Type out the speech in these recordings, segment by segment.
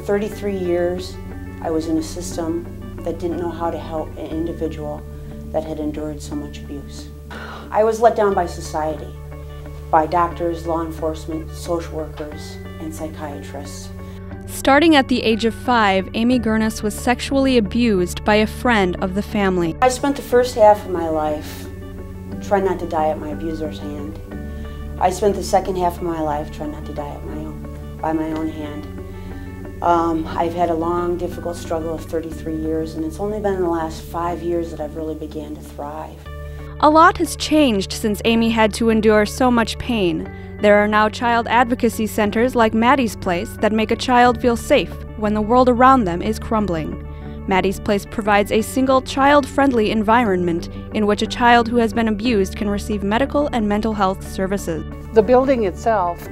33 years, I was in a system that didn't know how to help an individual that had endured so much abuse. I was let down by society, by doctors, law enforcement, social workers, and psychiatrists. Starting at the age of 5, Amy Gurnis was sexually abused by a friend of the family. I spent the first half of my life trying not to die at my abuser's hand. I spent the second half of my life trying not to die at by my own hand. I've had a long, difficult struggle of 33 years, and it's only been in the last 5 years that I've really began to thrive. A lot has changed since Amy had to endure so much pain. There are now child advocacy centers like Matty's Place that make a child feel safe when the world around them is crumbling. Matty's Place provides a single child-friendly environment in which a child who has been abused can receive medical and mental health services. The building itself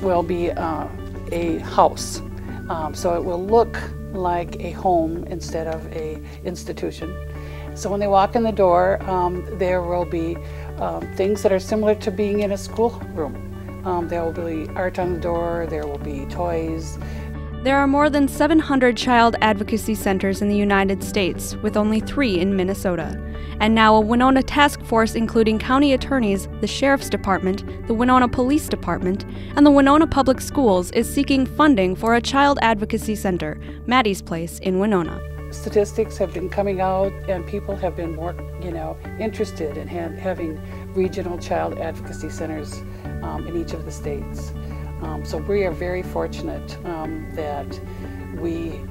will be a house, so it will look like a home instead of an institution. So when they walk in the door, there will be things that are similar to being in a schoolroom. There will be art on the door, there will be toys. There are more than 700 child advocacy centers in the United States, with only 3 in Minnesota. And now a Winona task force including county attorneys, the Sheriff's Department, the Winona Police Department, and the Winona Public Schools is seeking funding for a child advocacy center, Matty's Place in Winona. Statistics have been coming out and people have been more, interested in having regional child advocacy centers in each of the states. So we are very fortunate that we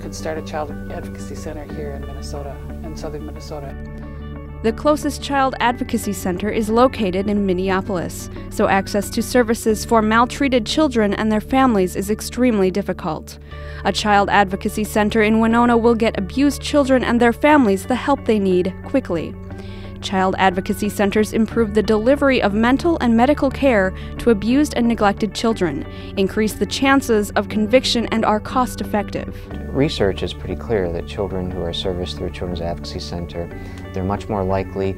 could start a child advocacy center here in Minnesota, in southern Minnesota. The closest child advocacy center is located in Minneapolis, so access to services for maltreated children and their families is extremely difficult. A child advocacy center in Winona will get abused children and their families the help they need quickly. Child advocacy centers improve the delivery of mental and medical care to abused and neglected children, increase the chances of conviction, and are cost-effective. Research is pretty clear that children who are serviced through a Children's Advocacy Center, they're much more likely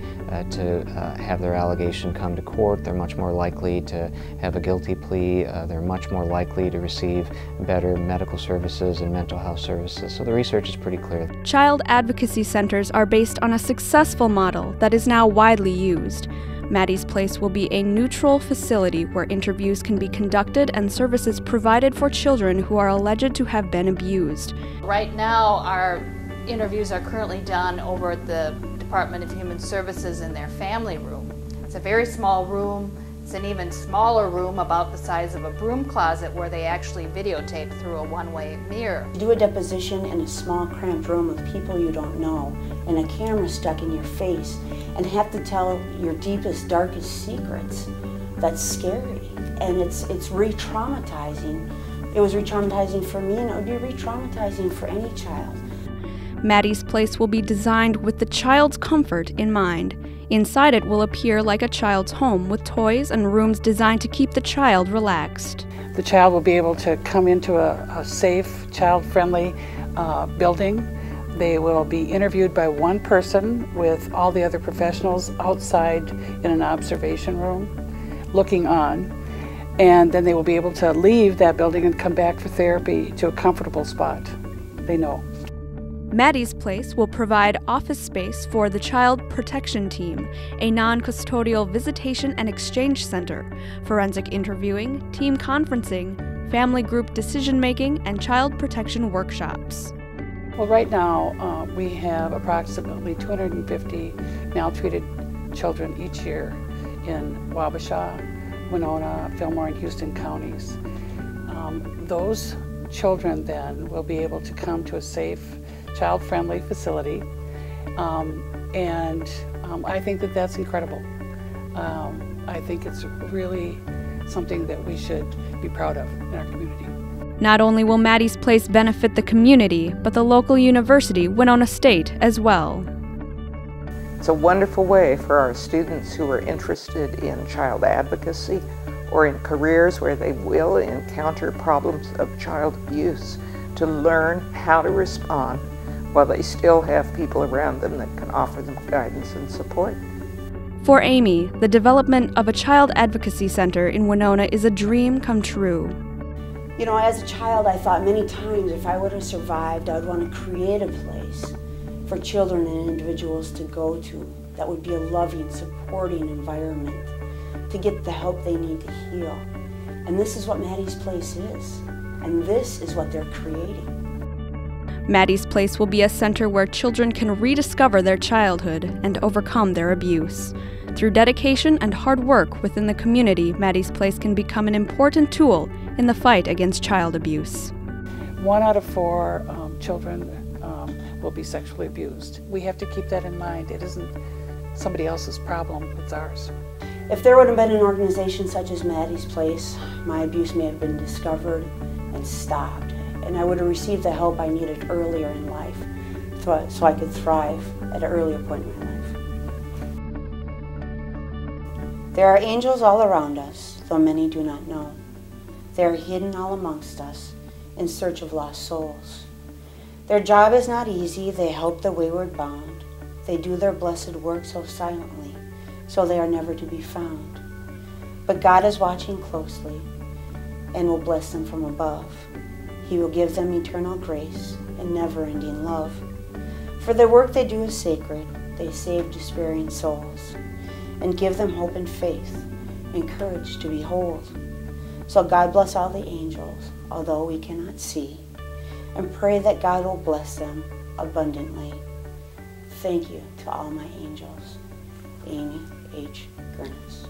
to have their allegation come to court, they're much more likely to have a guilty plea, they're much more likely to receive better medical services and mental health services. So the research is pretty clear. Child advocacy centers are based on a successful model that is now widely used. Matty's Place will be a neutral facility where interviews can be conducted and services provided for children who are alleged to have been abused. Right now, our interviews are currently done over at the Department of Human Services in their family room. It's a very small room. It's an even smaller room, about the size of a broom closet, where they actually videotape through a one-way mirror. You do a deposition in a small, cramped room with people you don't know, and a camera stuck in your face, and have to tell your deepest, darkest secrets. That's scary, and it's re-traumatizing. It was re-traumatizing for me, and it would be re-traumatizing for any child. Matty's Place will be designed with the child's comfort in mind. Inside it will appear like a child's home, with toys and rooms designed to keep the child relaxed. The child will be able to come into a safe, child-friendly building. They will be interviewed by one person with all the other professionals outside in an observation room, looking on. And then they will be able to leave that building and come back for therapy to a comfortable spot. They know. Matty's Place will provide office space for the Child Protection Team, a non-custodial visitation and exchange center, forensic interviewing, team conferencing, family group decision-making, and child protection workshops. Well, right now we have approximately 250 maltreated children each year in Wabasha, Winona, Fillmore, and Houston counties. Those children then will be able to come to a safe, child-friendly facility, and I think that that's incredible. I think it's really something that we should be proud of in our community. Not only will Matty's Place benefit the community, but the local university, Winona State, as well. It's a wonderful way for our students who are interested in child advocacy or in careers where they will encounter problems of child abuse to learn how to respond while they still have people around them that can offer them guidance and support. For Amy, the development of a child advocacy center in Winona is a dream come true. You know, as a child, I thought many times if I would have survived, I would want to create a place for children and individuals to go to that would be a loving, supporting environment to get the help they need to heal. And this is what Matty's Place is. And this is what they're creating. Matty's Place will be a center where children can rediscover their childhood and overcome their abuse. Through dedication and hard work within the community, Matty's Place can become an important tool in the fight against child abuse. 1 out of 4 children will be sexually abused. We have to keep that in mind. It isn't somebody else's problem, it's ours. If there would have been an organization such as Matty's Place, my abuse may have been discovered and stopped, and I would have received the help I needed earlier in life so I could thrive at an earlier point in my life. There are angels all around us, though many do not know. They are hidden all amongst us in search of lost souls. Their job is not easy. They help the wayward bound. They do their blessed work so silently, so they are never to be found. But God is watching closely and will bless them from above. He will give them eternal grace and never-ending love. For the work they do is sacred. They save despairing souls and give them hope and faith and courage to behold. So God bless all the angels, although we cannot see, and pray that God will bless them abundantly. Thank you to all my angels. Amy H. Gurnis.